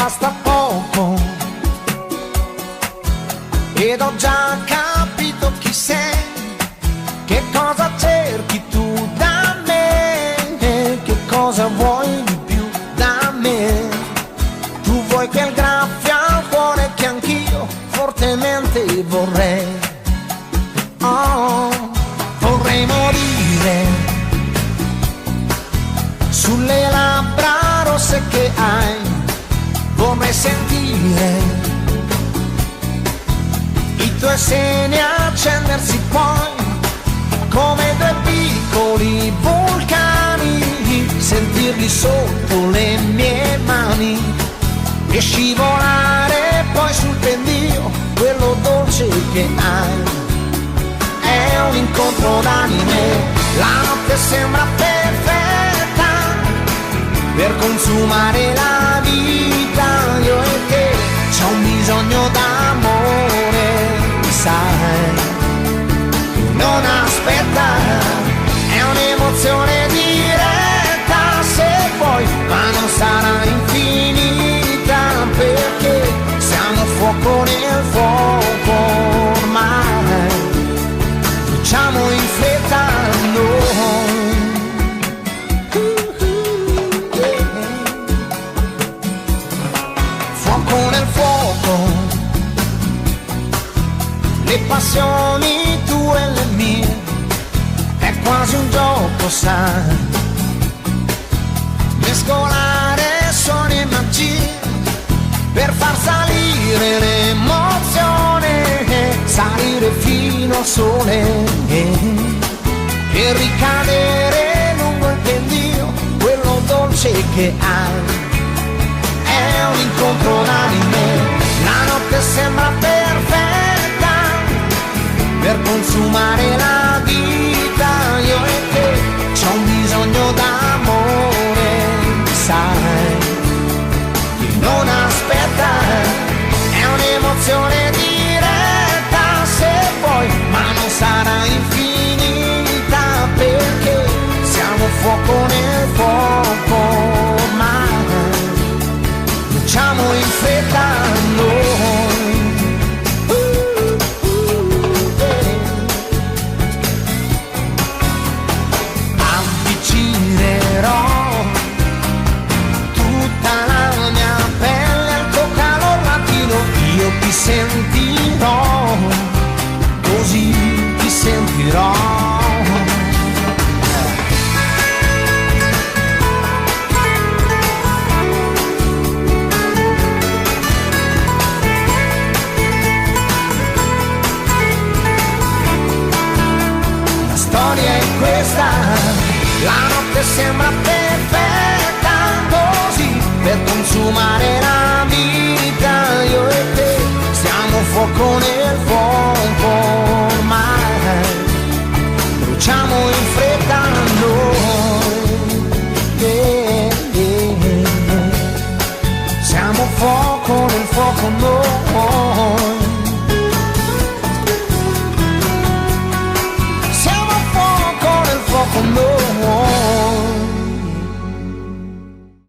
basta poco ed ho già capito chi sei, che cosa cerchi tu da me, che cosa vuoi di più da me. Tu vuoi quel graffio al cuore che anch'io fortemente vorrei. Oh, vorrei morire sulle labbra rosse che hai, vorrei sentire i tuoi seni accendersi poi come due piccoli vulcani, sentirli sotto le mie mani e scivolare poi sul pendio, quello dolce che hai. È un incontro d'anime, la notte sembra perfetta per consumare la vita, io e te c'ho un bisogno d'amore, sai, non aspetta, è un'emozione diretta se vuoi, ma non sarà infinita perché siamo fuoco nel fuoco ormai, facciamo in fretta noi. Fuoco nel fuoco, le passioni tue e le mie, è quasi un gioco, sai, mescolare suoni e magie per far salire l'emozione, salire fino al sole e ricadere lungo il pendio, quello dolce che hai. È un incontro d'anime, la notte sembra perfetta per consumare la vita, io e te c'ho un bisogno d'amore, sai, che non aspetta, è un'emozione diretta se vuoi, ma non sarà infinita perché siamo fuoco nel fuoco ormai, facciamo in fretta noi. Avvicinerò tutta la mia pelle al tuo calor latino, io ti sentirò, così ti sentirò. La storia è questa, la notte sembra perfetta così per consumare la vita, io e te siamo fuoco nel fuoco ormai, bruciamo in fretta noi, siamo fuoco nel fuoco noi.